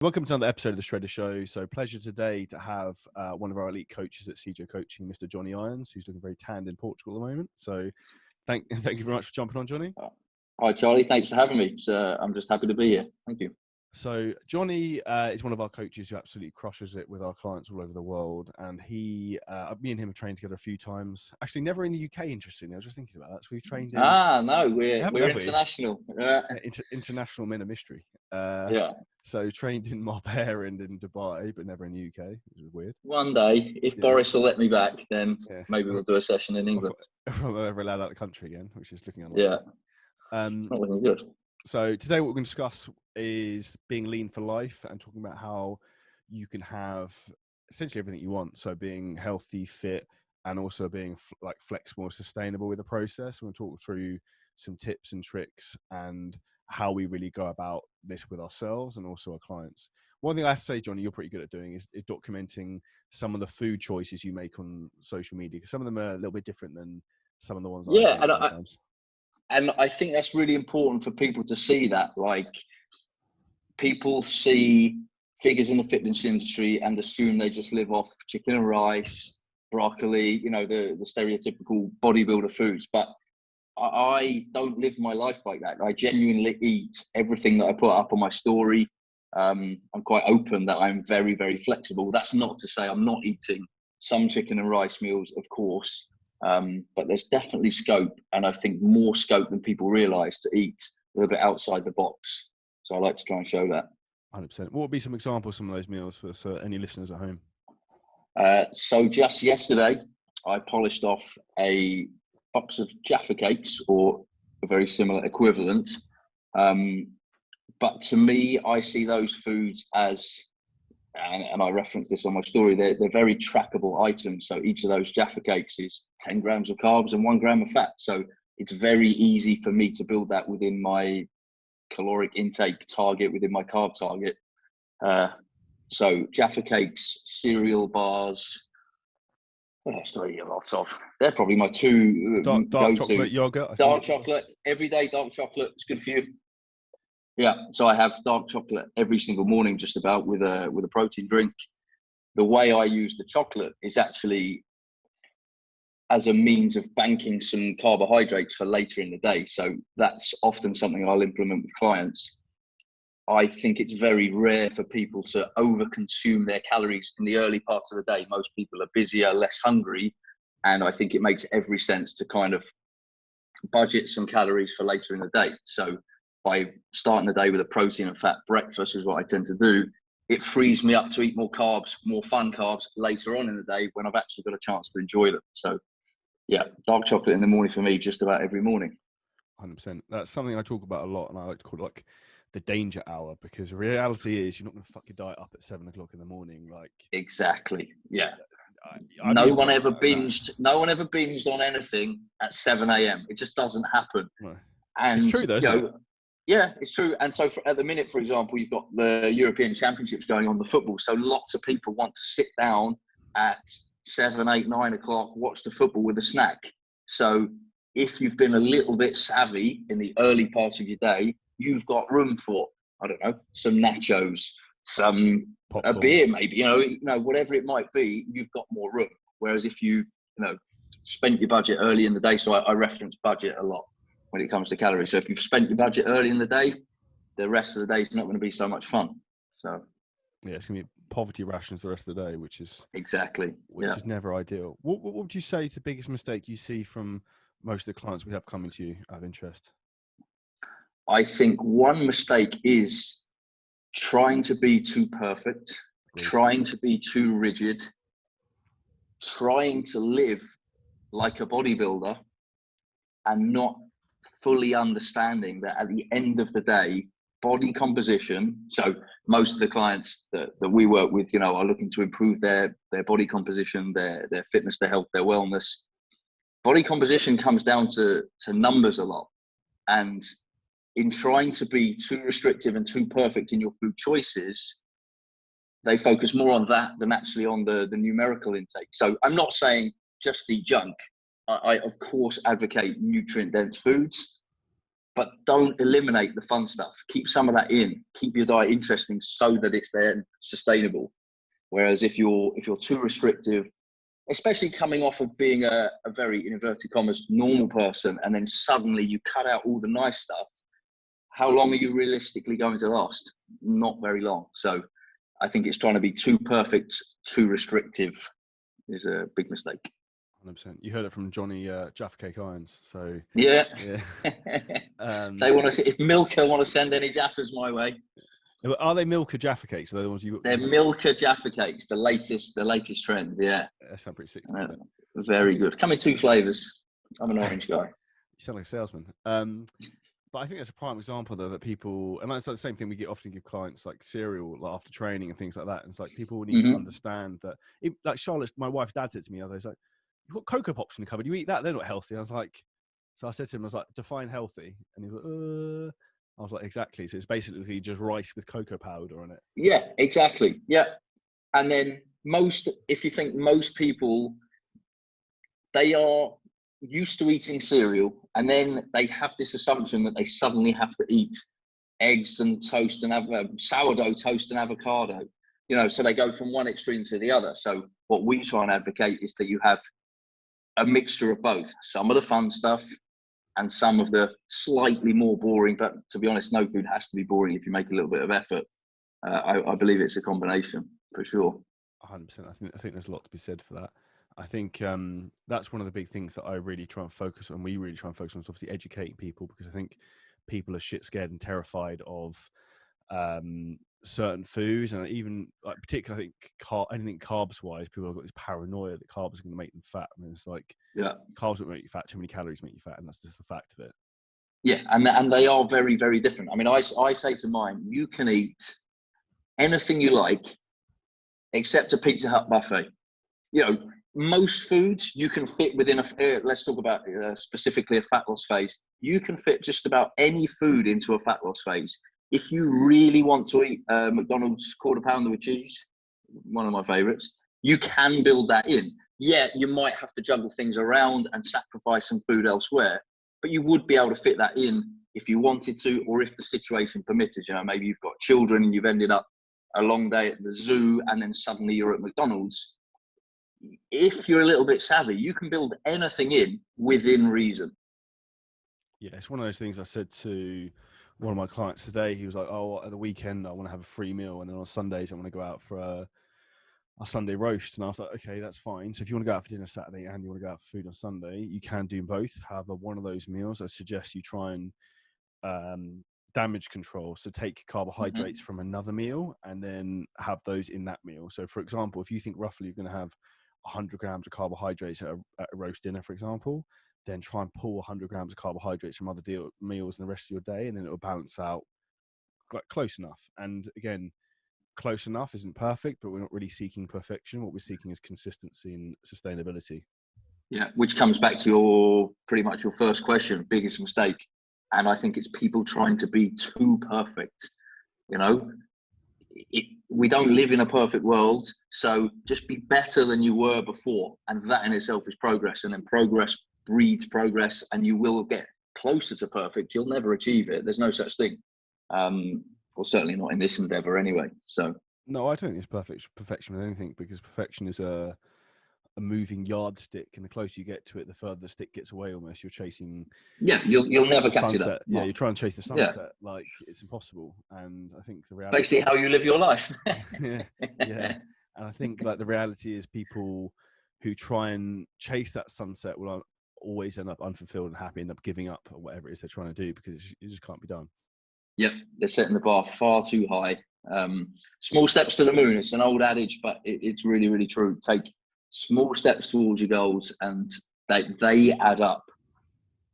Welcome to another episode of the Shredder Show. So pleasure today to have one of our elite coaches at CJ Coaching, Mr. Jonny Irons, who's looking very tanned in Portugal at the moment. So thank you very much for jumping on, Jonny. Hi, Charlie. Thanks for having me. I'm just happy to be here. Thank you. So Jonny is one of our coaches who absolutely crushes it with our clients all over the world. And me and him have trained together a few times. Actually, never in the UK, interestingly. I was just thinking about that. So we've trained in... No, we're international. International men of mystery. Yeah. So trained in Marbella and in Dubai, but never in the UK, which is weird. One day, if Boris will let me back, then maybe we'll do a session in England. If I'm ever allowed out of the country again, which is looking unlikely. Not looking good. So today what we're going to discuss is being lean for life and talking about how you can have essentially everything you want. So being healthy, fit, and also being flexible and sustainable with the process. We're going to talk through some tips and tricks and how we really go about this with ourselves and also our clients. One thing I have to say, Jonny, you're pretty good at doing is documenting some of the food choices you make on social media, because some of them are a little bit different than some of the ones I do sometimes. And I think that's really important for people to see that. Like, people see figures in the fitness industry and assume they just live off chicken and rice, broccoli, the stereotypical bodybuilder foods. But I don't live my life like that. I genuinely eat everything that I put up on my story. I'm quite open that I'm very, very flexible. That's not to say I'm not eating some chicken and rice meals, of course. But there's definitely scope, and I think more scope than people realise, to eat a little bit outside the box. So I like to try and show that. 100%. What would be some examples of some of those meals for any listeners at home? So just yesterday, I polished off a box of Jaffa cakes, or a very similar equivalent. But to me, I see those foods as, and I reference this on my story, they're very trackable items. So each of those Jaffa cakes is 10 grams of carbs and 1 gram of fat. So it's very easy for me to build that within my caloric intake target, within my carb target. So Jaffa cakes, cereal bars, what else do I eat a lot of? They're probably my two dark chocolate yogurt. Dark chocolate, everyday dark chocolate. It's good for you. Yeah, so I have dark chocolate every single morning, just about, with a protein drink. The way I use the chocolate is actually as a means of banking some carbohydrates for later in the day. So that's often something I'll implement with clients. I think it's very rare for people to overconsume their calories in the early parts of the day. Most people are busier, less hungry, and I think it makes every sense to kind of budget some calories for later in the day. So by starting the day with a protein and fat breakfast, is what I tend to do, it frees me up to eat more carbs, more fun carbs later on in the day when I've actually got a chance to enjoy them. So yeah, dark chocolate in the morning for me, just about every morning. 100%. That's something I talk about a lot, and I like to call it the danger hour, because the reality is you're not going to fuck your diet up at 7 o'clock in the morning. Exactly. Yeah. No one ever binged on anything at 7 a.m. It just doesn't happen. No. And it's true though, isn't it? Yeah, it's true. And so at the minute, for example, you've got the European Championships going on, the football. So lots of people want to sit down at 7, 8, 9 o'clock, watch the football with a snack. So if you've been a little bit savvy in the early part of your day, you've got room for, I don't know, some nachos, a beer, maybe, whatever it might be, you've got more room. Whereas if you spent your budget early in the day, so I reference budget a lot when it comes to calories. So if you've spent your budget early in the day, the rest of the day is not going to be so much fun. So yeah, it's going to be poverty rations the rest of the day, which is is never ideal. What would you say is the biggest mistake you see from most of the clients we have coming to you out of interest? I think one mistake is trying to be too perfect, trying to be too rigid, trying to live like a bodybuilder, and not fully understanding that at the end of the day, body composition. So most of the clients that we work with, are looking to improve their body composition, their fitness, their health, their wellness. Body composition comes down to numbers a lot. And in trying to be too restrictive and too perfect in your food choices, they focus more on that than actually on the numerical intake. So I'm not saying just eat junk. I of course advocate nutrient dense foods, but don't eliminate the fun stuff. Keep some of that in. Keep your diet interesting so that it's there and sustainable. Whereas if you're too restrictive, especially coming off of being a very, in inverted commas, normal person, and then suddenly you cut out all the nice stuff, how long are you realistically going to last? Not very long. So I think it's trying to be too perfect, too restrictive is a big mistake. 100%. You heard it from Jonny Jaffa Cake Irons. So yeah. They want to. If Milka want to send any Jaffas my way, are they Milka Jaffa Cakes? Are they the ones They're Milka Jaffa Cakes, the latest trend. Yeah, that sounds pretty sick. Very good. Come in 2 flavors. I'm an orange guy. You sound like a salesman. But I think that's a prime example, though, that people, and that's like the same thing we often give clients, like cereal, like after training and things like that. And it's like people need to understand that, like Charlotte, my wife's dad said to me the other day, he's like, "You've got Cocoa Pops in the cupboard. You eat that? They're not healthy." I was like, so I said to him, I was like, "Define healthy." And he was like, I was like, "Exactly." So it's basically just rice with cocoa powder on it. Yeah, exactly. Yeah. And then if you think most people, they are used to eating cereal, and then they have this assumption that they suddenly have to eat eggs and toast and have sourdough toast and avocado, so they go from one extreme to the other. So what we try and advocate is that you have a mixture of both, some of the fun stuff and some of the slightly more boring, but to be honest, no food has to be boring if you make a little bit of effort. I believe it's a combination for sure. 100%. I think there's a lot to be said for that. I think that's one of the big things that I really try and focus on. We really try and focus on is obviously educating people, because I think people are shit scared and terrified of certain foods, and even like particularly I think anything carbs wise, people have got this paranoia that carbs are going to make them fat. I mean, it's like, carbs won't make you fat. Too many calories make you fat, and that's just the fact of it. Yeah, and they are very, very different. I mean, I say to mine, you can eat anything you like except a Pizza Hut buffet. Most foods you can fit within let's talk about specifically a fat loss phase. You can fit just about any food into a fat loss phase. If you really want to eat McDonald's quarter pounder with cheese, one of my favorites, you can build that in. Yeah, you might have to juggle things around and sacrifice some food elsewhere, but you would be able to fit that in if you wanted to, or if the situation permitted. Maybe you've got children and you've ended up a long day at the zoo and then suddenly you're at McDonald's. If you're a little bit savvy, you can build anything in within reason. Yeah, it's one of those things I said to one of my clients today. He was like, "Oh, at the weekend I want to have a free meal, and then on Sundays I want to go out for a Sunday roast." And I was like, "Okay, that's fine. So if you want to go out for dinner Saturday and you want to go out for food on Sunday, you can do both. However, one of those meals, I suggest you try and damage control. So take carbohydrates from another meal and then have those in that meal. So for example, if you think roughly you're going to have 100 grams of carbohydrates at a roast dinner, for example, then try and pull 100 grams of carbohydrates from other meals in the rest of your day, and then it will balance out close enough. And again, close enough isn't perfect, but we're not really seeking perfection. What we're seeking is consistency and sustainability. Yeah, which comes back to pretty much your first question, biggest mistake. And I think it's people trying to be too perfect. We don't live in a perfect world, so just be better than you were before, and that in itself is progress. And then progress breeds progress, and you will get closer to perfect. You'll never achieve it. There's no such thing, or certainly not in this endeavor anyway. So no, I don't think it's perfection with anything, because perfection is a moving yardstick, and the closer you get to it, the further the stick gets away. Almost, you're chasing. Yeah, you'll never catch it up. Yeah, you're trying to chase the sunset. Yeah. Like, it's impossible. And I think the reality, basically, how you live your life. yeah. And I think like the reality is, people who try and chase that sunset will always end up unfulfilled and happy, end up giving up or whatever it is they're trying to do, because it just can't be done. Yep, they're setting the bar far too high. Small steps to the moon. It's an old adage, but it's really, really true. Take small steps towards your goals, and they add up.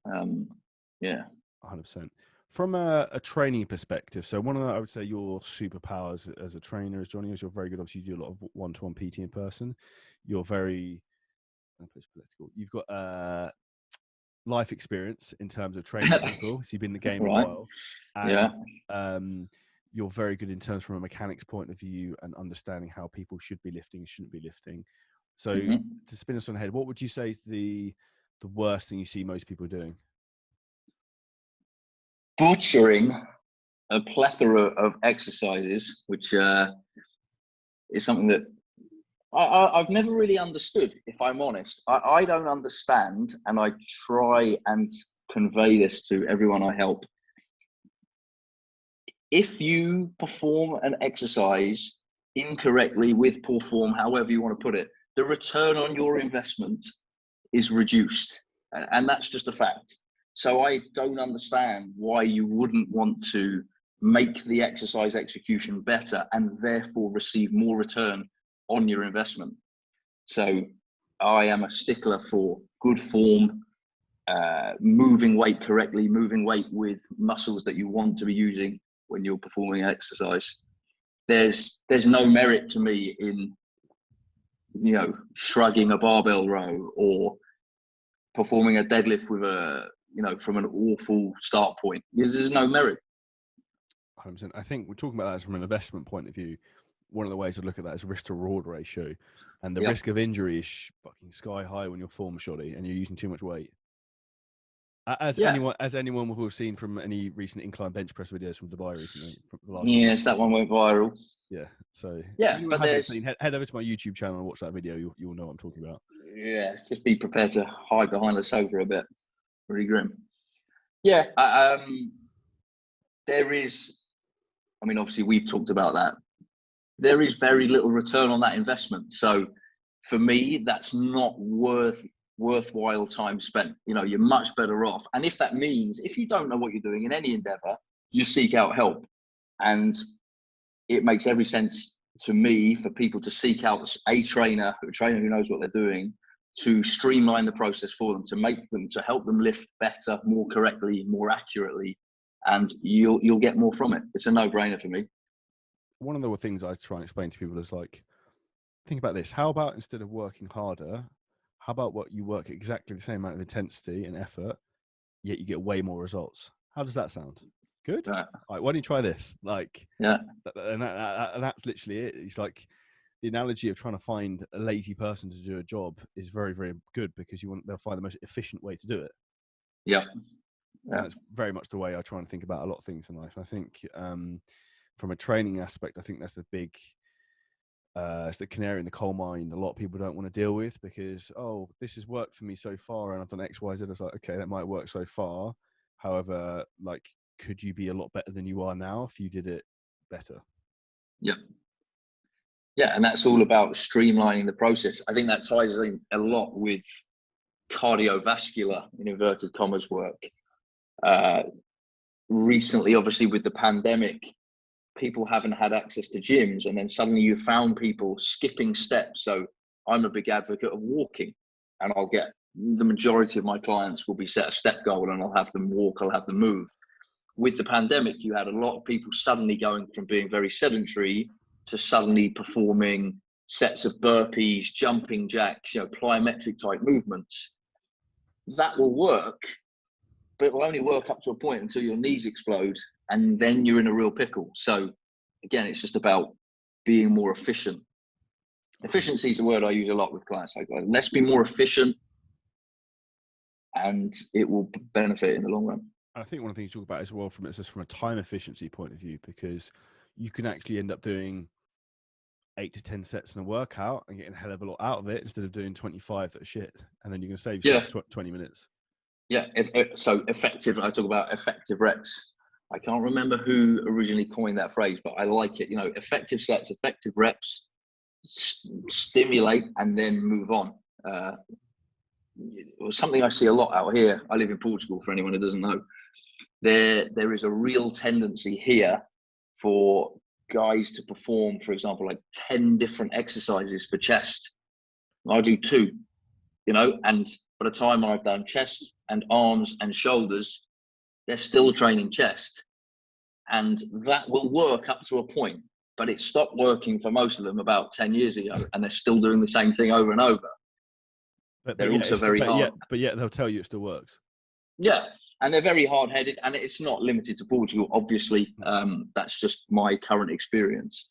100%. From a training perspective, so one of the, I would say your superpowers as a trainer, as Jonny, is you're very good. Obviously, you do a lot of one-to-one PT in person. You're very political. You've got life experience in terms of training people. So you've been in the game a while. And, you're very good in terms from a mechanics point of view and understanding how people should be lifting and shouldn't be lifting. So to spin us on the head, what would you say is the worst thing you see most people doing? butchering a plethora of exercises, which is something that I've never really understood, if I'm honest. I don't understand, and I try and convey this to everyone I help. If you perform an exercise incorrectly with poor form, however you want to put it, the return on your investment is reduced. And that's just a fact. So I don't understand why you wouldn't want to make the exercise execution better and therefore receive more return on your investment. So I am a stickler for good form, moving weight correctly, moving weight with muscles that you want to be using when you're performing exercise. There's no merit to me in, shrugging a barbell row or performing a deadlift with from an awful start point. There's no merit. 100%. I think we're talking about that from an investment point of view. One of the ways to look at that is risk to reward ratio, and the risk of injury is fucking sky high when you're form shoddy and you're using too much weight. Anyone who has seen from any recent incline bench press videos from Dubai recently, from the last yes, that one went viral. Yeah, so but head over to my YouTube channel and watch that video. You'll know what I'm talking about. Yeah, just be prepared to hide behind the sofa a bit. Pretty grim. Yeah, there is. I mean, obviously, we've talked about that. There is very little return on that investment. So, for me, that's not worthwhile time spent. You're much better off. And if that means, if you don't know what you're doing in any endeavor, you seek out help. And it makes every sense to me for people to seek out a trainer who knows what they're doing, to streamline the process for them, to help them lift better, more correctly, more accurately, and you'll get more from it. It's a no-brainer for me. One of the things I try and explain to people is think about this. How about instead of working harder, how about what you work exactly the same amount of intensity and effort, yet you get way more results? How does that sound? Good. Right, why don't you try this? And that's literally it. It's like the analogy of trying to find a lazy person to do a job is very, very good, because they'll find the most efficient way to do it. Yeah. And that's very much the way I try and think about a lot of things in life. I think from a training aspect, I think that's the big, it's the canary in the coal mine a lot of people don't want to deal with, because, this has worked for me so far and I've done X, Y, Z. It's like, okay, that might work so far. However, could you be a lot better than you are now if you did it better? Yeah. Yeah, and that's all about streamlining the process. I think that ties in a lot with cardiovascular, in inverted commas, work. Recently, obviously, with the pandemic, people haven't had access to gyms, and then suddenly you found people skipping steps. So I'm a big advocate of walking, and I'll get the majority of my clients will be set a step goal, and I'll have them walk, I'll have them move. With the pandemic, you had a lot of people suddenly going from being very sedentary to suddenly performing sets of burpees, jumping jacks, plyometric type movements. That will work, but it will only work up to a point until your knees explode, and then you're in a real pickle. So again, it's just about being more efficient. Efficiency is a word I use a lot with clients. Let's be more efficient, and it will benefit in the long run. I think one of the things you talk about as well from a time efficiency point of view, because you can actually end up doing 8 to 10 sets in a workout and getting a hell of a lot out of it instead of doing 25 that are shit, and then you can save yourself 20 minutes. Yeah, so effective. I talk about effective reps. I can't remember who originally coined that phrase, but I like it. Effective sets, effective reps, stimulate, and then move on. Something I see a lot out here. I live in Portugal, for anyone who doesn't know. There is a real tendency here for guys to perform, for example, 10 different exercises for chest. I do 2, and by the time I've done chest and arms and shoulders, they're still training chest. And that will work up to a point, but it stopped working for most of them about 10 years ago, and they're still doing the same thing over and over. But they're also very hard. But yet they'll tell you it still works. Yeah. And they're very hard-headed, and it's not limited to Portugal, obviously. That's just my current experience.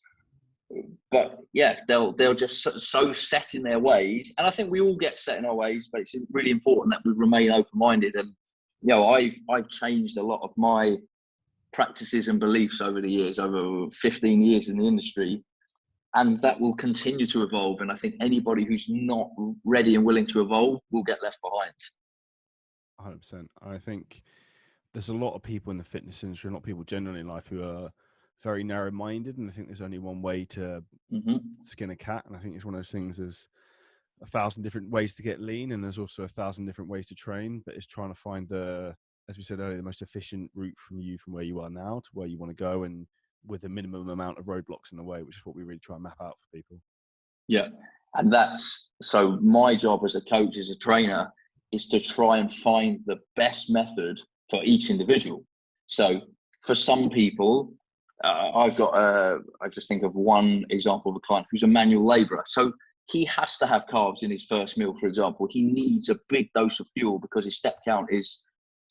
But yeah, they'll just so set in their ways, and I think we all get set in our ways. But it's really important that we remain open-minded. And I've changed a lot of my practices and beliefs over the years, over 15 years in the industry, and that will continue to evolve. And I think anybody who's not ready and willing to evolve will get left behind. 100%. I think there's a lot of people in the fitness industry, a lot of people generally in life who are very narrow-minded, and I think there's only one way to skin a cat. And I think it's one of those things, there's 1,000 different ways to get lean, and there's also 1,000 different ways to train, but it's trying to find the, as we said earlier, the most efficient route from where you are now to where you want to go, and with a minimum amount of roadblocks in the way, which is what we really try and map out for people. Yeah. And that's, so my job as a coach, as a trainer, is to try and find the best method for each individual. So for some people, I just think of one example of a client who's a manual laborer. So he has to have carbs in his first meal, for example. He needs a big dose of fuel because his step count is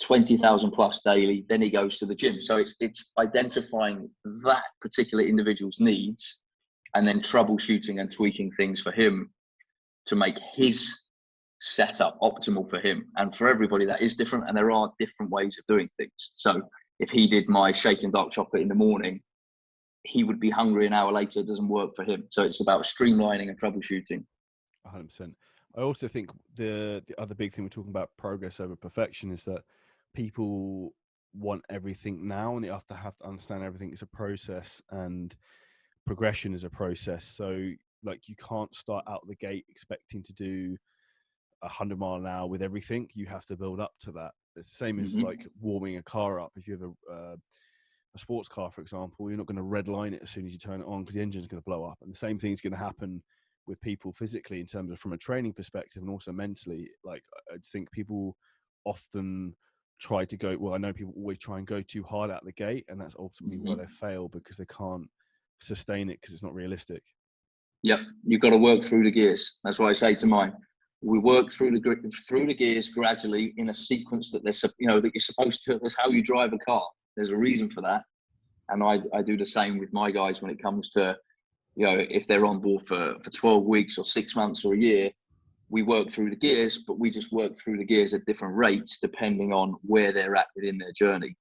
20,000 plus daily. Then he goes to the gym. So it's identifying that particular individual's needs and then troubleshooting and tweaking things for him to make his setup optimal for him. And for everybody that is different, and there are different ways of doing things. So if he did my shaken dark chocolate in the morning, he would be hungry an hour later. It doesn't work for him. So it's about streamlining and troubleshooting. 100%. I also think the other big thing we're talking about, progress over perfection, is that people want everything now, and they have to understand everything is a process and progression is a process. So like, you can't start out the gate expecting to do 100 mile an hour with everything. You have to build up to that. It's the same as like warming a car up. If you have a sports car, for example, you're not going to red line it as soon as you turn it on, because the engine's going to blow up. And the same thing is going to happen with people physically, in terms of from a training perspective and also mentally. Like, I think people often try to go, well, I know people always try and go too hard out the gate, and that's ultimately why they fail, because they can't sustain it because it's not realistic. Yep, you've got to work through the gears. That's what I say to mine. We work through the gears gradually in a sequence that that you're supposed to. That's how you drive a car. There's a reason for that, and I do the same with my guys when it comes to, if they're on board for 12 weeks or 6 months or a year. We work through the gears, but we just work through the gears at different rates depending on where they're at within their journey.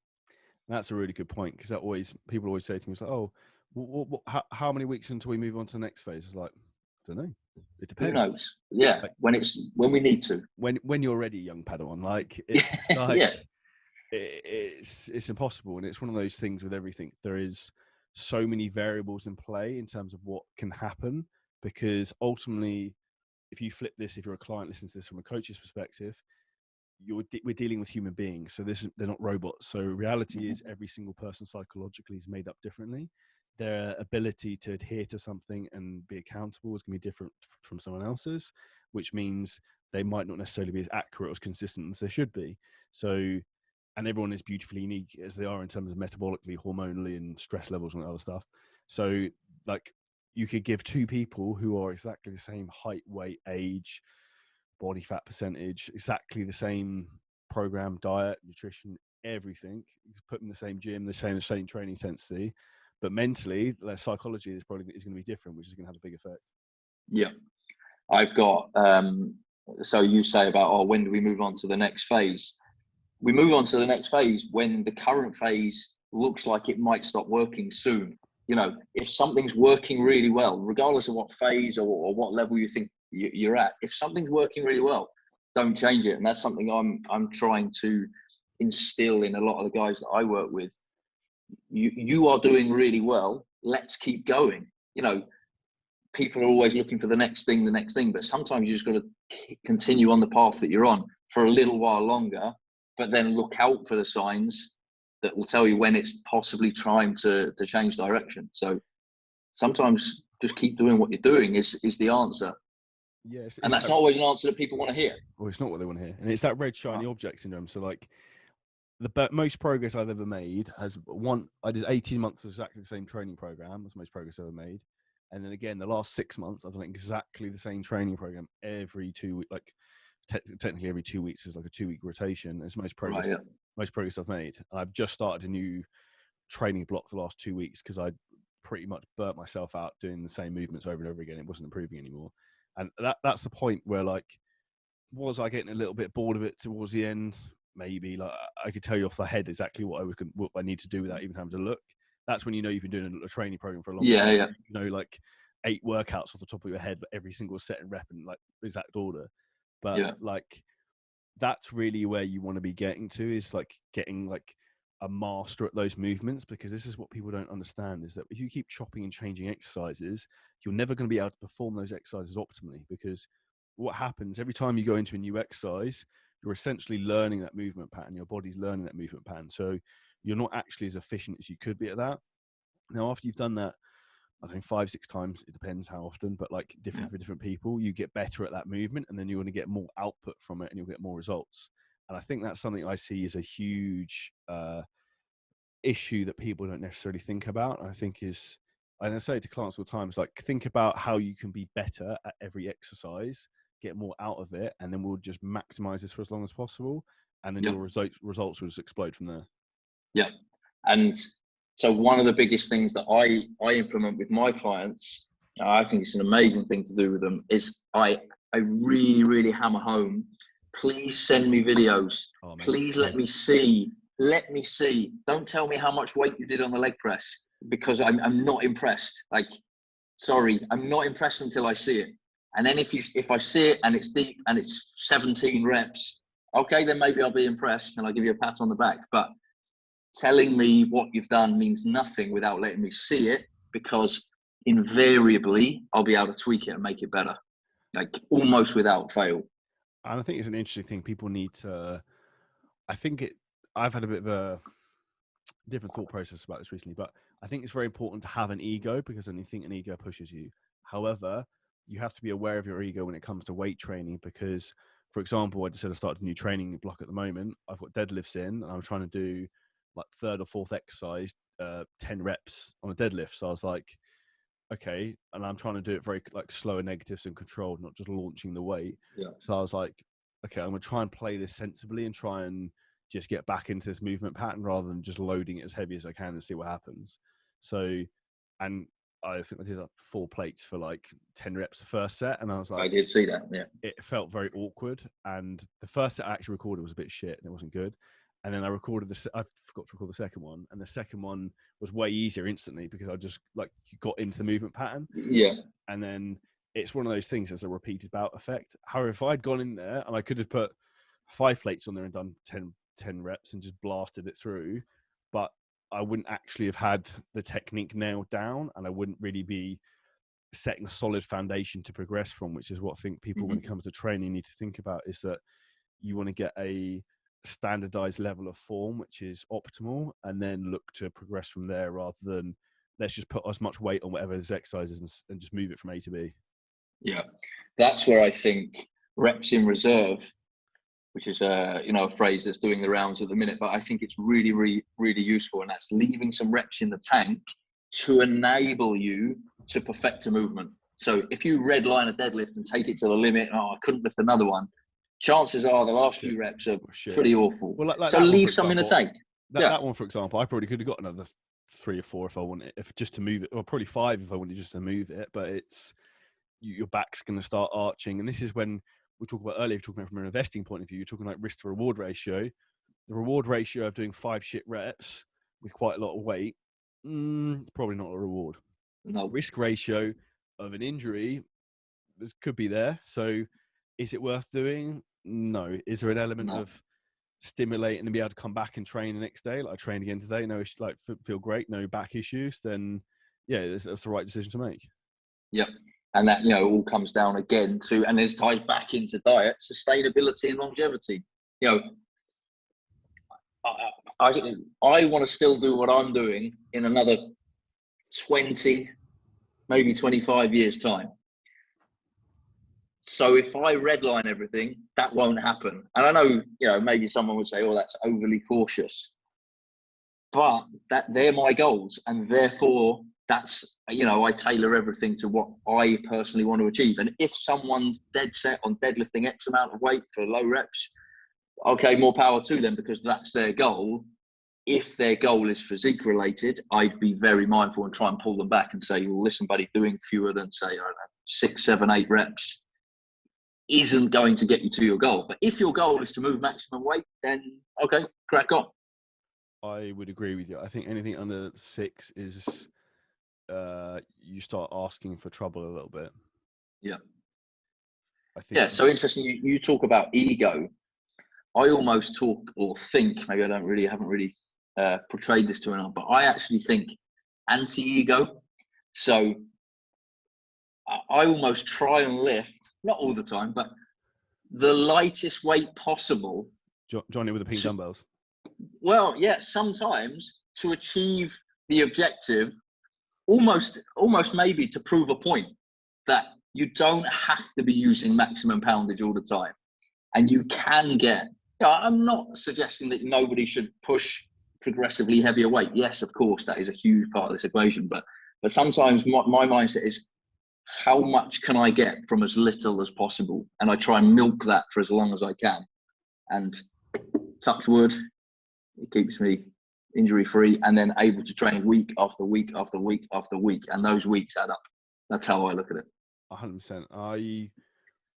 That's a really good point, because people always say to me, it's like, oh, how many weeks until we move on to the next phase? It's like, I don't know. It depends. Who knows? Yeah, like, when we need to. When you're ready, young Padawan. Like, it's like, yeah. It's impossible, and it's one of those things with everything. There is so many variables in play in terms of what can happen, because ultimately, if you flip this, if you're a client listening to this from a coach's perspective, we're dealing with human beings. So they're not robots. So reality is, every single person psychologically is made up differently. Their ability to adhere to something and be accountable is going to be different from someone else's, which means they might not necessarily be as accurate or as consistent as they should be. So, and everyone is beautifully unique as they are in terms of metabolically, hormonally, and stress levels and other stuff. So like, you could give two people who are exactly the same height, weight, age, body fat percentage, exactly the same program, diet, nutrition, everything. You put them in the same gym, the same training intensity, but mentally, their psychology is going to be different, which is going to have a big effect. Yeah. I've got, so you say about, when do we move on to the next phase? We move on to the next phase when the current phase looks like it might stop working soon. If something's working really well, regardless of what phase or what level you think you're at, if something's working really well, don't change it. And that's something I'm trying to instill in a lot of the guys that I work with. You are doing really well. Let's keep going. People are always looking for the next thing, but sometimes you just got to continue on the path that you're on for a little while longer, but then look out for the signs that will tell you when it's possibly time to change direction. So sometimes just keep doing what you're doing is the answer. Yes, and that's not always an answer that people want to hear. Well, it's not what they want to hear, and it's that red shiny object syndrome. So like, the most progress I've ever made I did 18 months of exactly the same training program. That's the most progress I've ever made. And then again, the last 6 months, I've done exactly the same training program every 2 weeks. Like, technically every 2 weeks is like a 2-week rotation. It's most progress, most progress I've made. And I've just started a new training block the last 2 weeks, because I pretty much burnt myself out doing the same movements over and over again. It wasn't improving anymore. And that's the point where, like, was I getting a little bit bored of it towards the end? maybe like I could tell you off the head exactly what I need to do without even having to look. That's when you know you've been doing a training program for a long time. Yeah. You know, like 8 workouts off the top of your head, but every single set and rep in like exact order. But like that's really where you want to be getting to, is like getting like a master at those movements, because this is what people don't understand, is that if you keep chopping and changing exercises, you're never going to be able to perform those exercises optimally, because what happens every time you go into a new exercise, you're essentially learning that movement pattern. Your body's learning that movement pattern. So you're not actually as efficient as you could be at that. Now, after you've done that, I think 5-6 times, it depends how often, but like different for different people, you get better at that movement, and then you're going to get more output from it and you'll get more results. And I think that's something I see as a huge issue that people don't necessarily think about. And I think and I say to clients all the time, it's like, think about how you can be better at every exercise, get more out of it, and then we'll just maximize this for as long as possible. And then your results will just explode from there. Yeah. And so one of the biggest things that I implement with my clients, I think it's an amazing thing to do with them, is I really, really hammer home, please send me videos. Oh, please let me see. Don't tell me how much weight you did on the leg press, because I'm not impressed. Like, sorry, I'm not impressed until I see it. And then if I see it and it's deep and it's 17 reps, okay, then maybe I'll be impressed and I'll give you a pat on the back. But telling me what you've done means nothing without letting me see it, because invariably I'll be able to tweak it and make it better, like almost without fail. And I think it's an interesting thing. People need to, I've had a bit of a different thought process about this recently, but I think it's very important to have an ego, because I think an ego pushes you. However, you have to be aware of your ego when it comes to weight training, because, for example, I just said I started a new training block at the moment. I've got deadlifts in, and I'm trying to do like 3rd or 4th exercise, 10 reps on a deadlift. So I was like, okay, and I'm trying to do it very like slower negatives and controlled, not just launching the weight. So I was like, okay, I'm gonna try and play this sensibly and try and just get back into this movement pattern rather than just loading it as heavy as I can and see what happens. So, and I think I did like 4 plates for like 10 reps the first set, and I was like, I did see that. Yeah, it felt very awkward, and the first set I actually recorded was a bit shit and it wasn't good. And then I forgot to record the second one, and the second one was way easier instantly, because I just like got into the movement pattern. Yeah. And then it's one of those things, as a repeated bout effect. However, if I'd gone in there and I could have put 5 plates on there and done 10 reps and just blasted it through, but I wouldn't actually have had the technique nailed down, and I wouldn't really be setting a solid foundation to progress from, which is what I think people, when it comes to training, need to think about, is that you want to get a standardized level of form which is optimal, and then look to progress from there, rather than let's just put as much weight on whatever this exercise is and just move it from A to B. Yeah, that's where I think reps in reserve, which is a phrase that's doing the rounds at the minute, but I think it's really, really, really useful, and that's leaving some reps in the tank to enable you to perfect a movement. So if you redline a deadlift and take it to the limit, I couldn't lift another one, chances are the last few reps are pretty awful. Well, like so leave some in the tank. That one, for example, I probably could have got another 3 or 4 if I wanted, if just to move it, or probably 5 if I wanted just to move it. But it's your back's going to start arching, and this is when we talked about earlier. Talking about from an investing point of view, you're talking like risk to reward ratio. The reward ratio of doing 5 shit reps with quite a lot of weight, probably not a reward. No. Risk ratio of an injury could be there. So, is it worth doing? No. Is there an element of stimulating and be able to come back and train the next day? Like, I trained again today, no, like feel great, no back issues. Then, yeah, that's the right decision to make. Yep. And that, all comes down again to, and this ties back into diet, sustainability and longevity. I want to still do what I'm doing in another 20, maybe 25 years time. So if I redline everything, that won't happen. And I know, maybe someone would say, oh, that's overly cautious. But they're my goals. And therefore, that's, I tailor everything to what I personally want to achieve. And if someone's dead set on deadlifting X amount of weight for low reps, okay, more power to them, because that's their goal. If their goal is physique related, I'd be very mindful and try and pull them back and say, well, listen, buddy, doing fewer than, say, I don't know, 6, 7, 8 reps isn't going to get you to your goal. But if your goal is to move maximum weight, then okay, crack on. I would agree with you. I think anything under 6 is you start asking for trouble a little bit. Yeah. I think. Yeah. So interesting. You talk about ego. I almost talk or think, maybe I haven't really portrayed this to anyone, but I actually think anti-ego. So I almost try and lift, not all the time, but the lightest weight possible. Johnny with the pink dumbbells. Well, yeah, sometimes to achieve the objective, almost maybe to prove a point that you don't have to be using maximum poundage all the time. And you can get, I'm not suggesting that nobody should push progressively heavier weight. Yes, of course, that is a huge part of this equation. But sometimes my mindset is, how much can I get from as little as possible? And I try and milk that for as long as I can. And touch wood, it keeps me injury free and then able to train week after week after week after week. And those weeks add up. That's how I look at it. 100%. I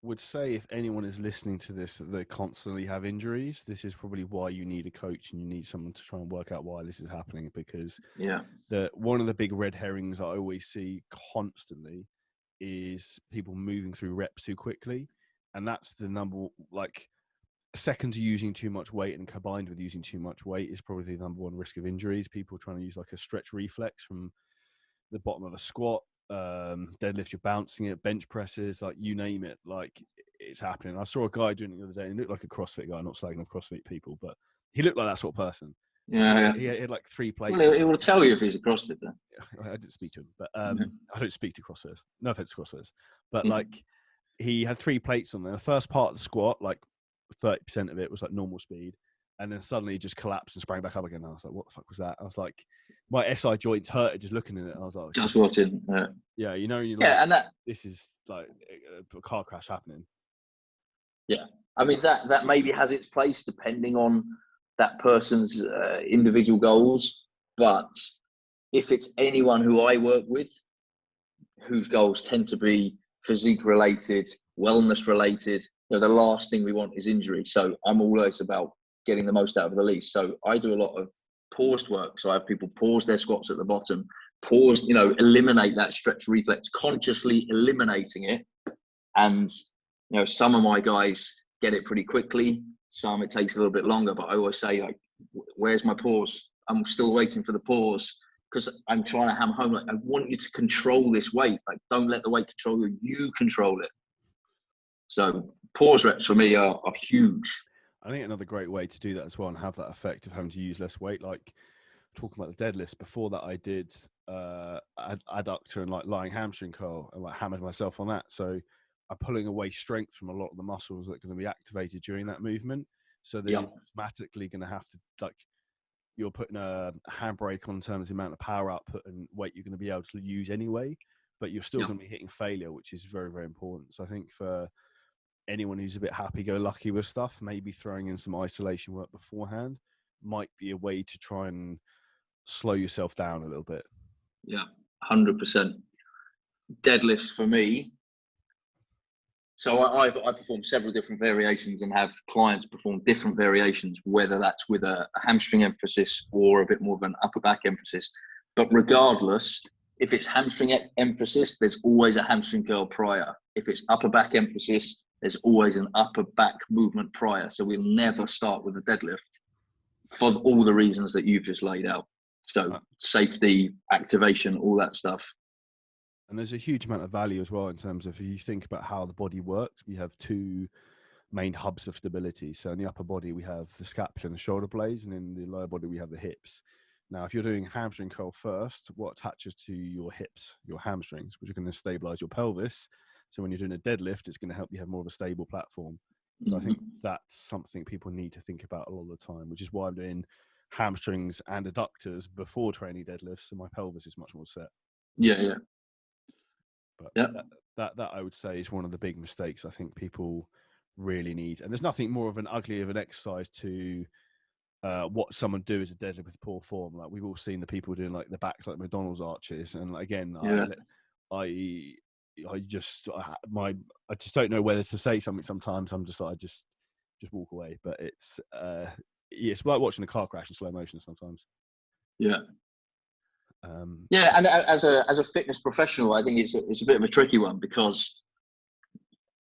would say if anyone is listening to this, that they constantly have injuries, this is probably why you need a coach and you need someone to try and work out why this is happening. Because one of the big red herrings I always see constantly is people moving through reps too quickly. And that's the number, like, second to using too much weight and combined with using too much weight is probably the number one risk of injuries. People trying to use like a stretch reflex from the bottom of a squat, deadlift, you're bouncing it, bench presses, like you name it, like it's happening. I saw a guy doing it the other day and he looked like a CrossFit guy, not slagging off CrossFit people, but he looked like that sort of person. Yeah. He had like 3 plates. Well, it will tell you if he's a CrossFitter. I didn't speak to him, but I don't speak to CrossFitters. No offense to CrossFitters. But like he had 3 plates on there. The first part of the squat, like 30% of it was like normal speed. And then suddenly he just collapsed and sprang back up again. And I was like, what the fuck was that? I was like, my SI joints hurted just looking at it. And I was like, just watching. Yeah, you know, you're like, and that this is like a car crash happening. Yeah, I mean that maybe has its place depending on that person's individual goals. But if it's anyone who I work with, whose goals tend to be physique related, wellness related, the last thing we want is injury. So I'm always about getting the most out of the least. So I do a lot of paused work. So I have people pause their squats at the bottom, pause, eliminate that stretch reflex, consciously eliminating it. And, some of my guys get it pretty quickly. Some it takes a little bit longer, but I always say, like, where's my pause? I'm still waiting for the pause because I'm trying to hammer home. Like, I want you to control this weight. Like, don't let the weight control you. You control it. So pause reps for me are huge. I think another great way to do that as well and have that effect of having to use less weight, like talking about the deadlifts. Before that, I did adductor and like lying hamstring curl and like hammered myself on that. So I'm pulling away strength from a lot of the muscles that are going to be activated during that movement. So they're automatically going to have to, like, you're putting a handbrake on terms of the amount of power output and weight you're going to be able to use anyway, but you're still going to be hitting failure, which is very, very important. So I think for anyone who's a bit happy-go-lucky with stuff, maybe throwing in some isolation work beforehand might be a way to try and slow yourself down a little bit. Yeah, 100%. Deadlifts for me. So I perform several different variations and have clients perform different variations, whether that's with a hamstring emphasis or a bit more of an upper back emphasis. But regardless, if it's hamstring emphasis, there's always a hamstring curl prior. If it's upper back emphasis, there's always an upper back movement prior. So we'll never start with a deadlift for all the reasons that you've just laid out. So safety, activation, all that stuff. And there's a huge amount of value as well in terms of, if you think about how the body works, we have 2 main hubs of stability. So in the upper body, we have the scapula and the shoulder blades, and in the lower body, we have the hips. Now, if you're doing hamstring curl first, what attaches to your hips? Your hamstrings, which are going to stabilize your pelvis. So when you're doing a deadlift, it's going to help you have more of a stable platform. So I think that's something people need to think about a lot of the time, which is why I'm doing hamstrings and adductors before training deadlifts, so my pelvis is much more set. Yeah. But that I would say is one of the big mistakes I think people really need. And there's nothing more of an ugly of an exercise to what someone do as a deadlift with poor form. Like, we've all seen the people doing like the back, like McDonald's arches. And again, I just don't know whether to say something. Sometimes I'm just like, I just walk away. But it's it's like watching a car crash in slow motion sometimes. Yeah. Yeah, and as a fitness professional, I think it's a bit of a tricky one, because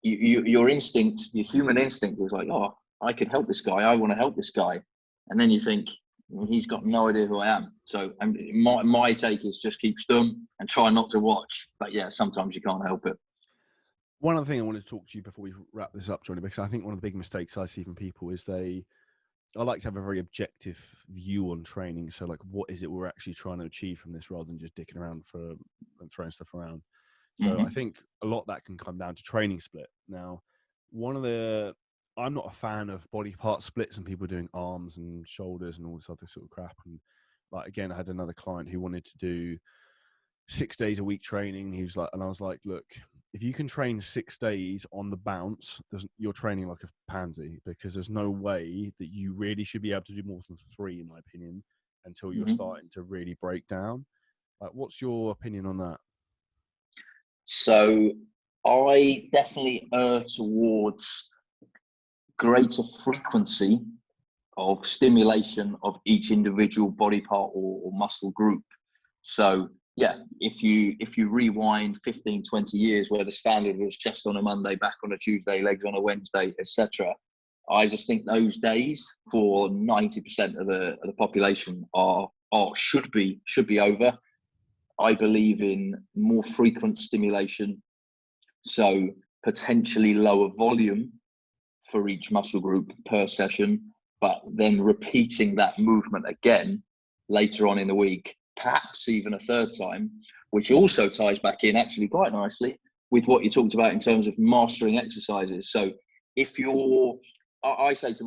your instinct, your human instinct, is like, oh, I could help this guy. I want to help this guy, and then you think, well, he's got no idea who I am. So my take is just keep stum and try not to watch. But yeah, sometimes you can't help it. One other thing I wanted to talk to you before we wrap this up, Jonny, because I think one of the big mistakes I see from people is I like to have a very objective view on training. So, like, what is it we're actually trying to achieve from this, rather than just dicking around and throwing stuff around. So I think a lot of that can come down to training split. Now, I'm not a fan of body part splits and people doing arms and shoulders and all this other sort of crap. And like, again, I had another client who wanted to do 6 days a week training. He was like, and I was like, look, if you can train 6 days on the bounce, you're training like a pansy, because there's no way that you really should be able to do more than 3, in my opinion, until you're starting to really break down. Like, what's your opinion on that? So I definitely err towards greater frequency of stimulation of each individual body part or muscle group. So yeah, if you rewind 15, 20 years, where the standard was chest on a Monday, back on a Tuesday, legs on a Wednesday, etc., I just think those days for 90% of the population should be over. I believe in more frequent stimulation, so potentially lower volume for each muscle group per session, but then repeating that movement again later on in the week, perhaps even a third time, which also ties back in actually quite nicely with what you talked about in terms of mastering exercises. So I say to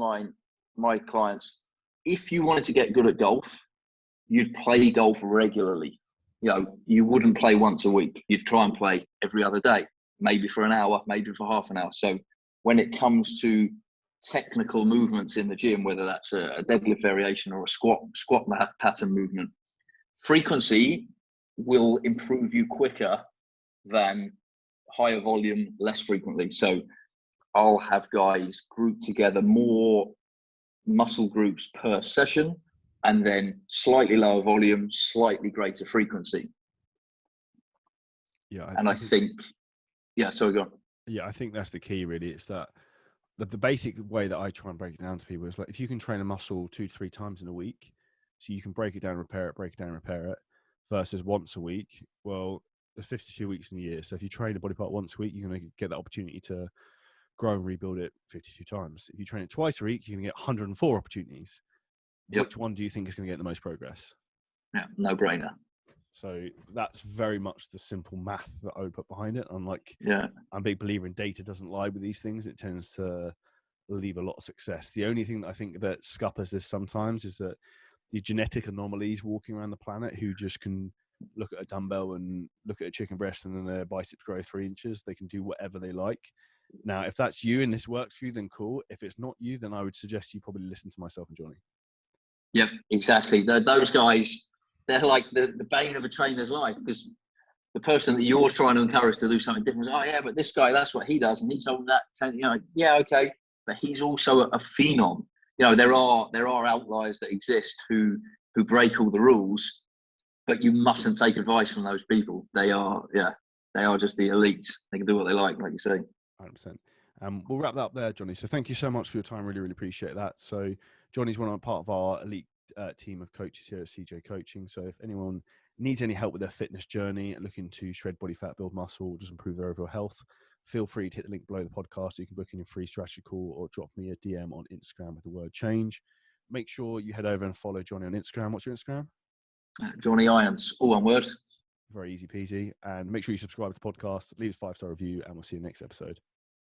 my clients, if you wanted to get good at golf, you'd play golf regularly. You wouldn't play once a week. You'd try and play every other day, maybe for an hour, maybe for half an hour. So when it comes to technical movements in the gym, whether that's a deadlift variation or a squat pattern movement, frequency will improve you quicker than higher volume, less frequently. So I'll have guys group together more muscle groups per session, and then slightly lower volume, slightly greater frequency. Yeah, I think yeah, sorry, go on. Yeah, I think that's the key, really. It's that the basic way that I try and break it down to people is like, if you can train a muscle 2 to 3 times in a week, so you can break it down, repair it, versus once a week. Well, there's 52 weeks in a year. So if you train a body part once a week, you're going to get that opportunity to grow and rebuild it 52 times. If you train it twice a week, you're going to get 104 opportunities. Yep. Which one do you think is going to get the most progress? Yeah, no brainer. So that's very much the simple math that I would put behind it. I'm a big believer in data doesn't lie with these things. It tends to leave a lot of success. The only thing that I think that scuppers this sometimes is that the genetic anomalies walking around the planet who just can look at a dumbbell and look at a chicken breast and then their biceps grow 3 inches. They can do whatever they like. Now, if that's you and this works for you, then cool. If it's not you, then I would suggest you probably listen to myself and Jonny. Yep, exactly. Those guys, they're like the bane of a trainer's life, because the person that you're trying to encourage to do something different is, oh yeah, but this guy, that's what he does, and he told me that. Yeah, okay, but he's also a phenom. There are outliers that exist who break all the rules, but you mustn't take advice from those people. They are just the elite. They can do what they like you say. 100%. We'll wrap that up there, Jonny. So thank you so much for your time. Really, really appreciate that. So Jonny's part of our elite team of coaches here at CJ Coaching. So if anyone needs any help with their fitness journey, looking to shred body fat, build muscle, or just improve their overall health, feel free to hit the link below the podcast. You can book in your free strategy call or drop me a DM on Instagram with the word change. Make sure you head over and follow Jonny on Instagram. What's your Instagram? Jonny Irons, all one word. Very easy peasy. And make sure you subscribe to the podcast, leave a 5-star review, and we'll see you next episode.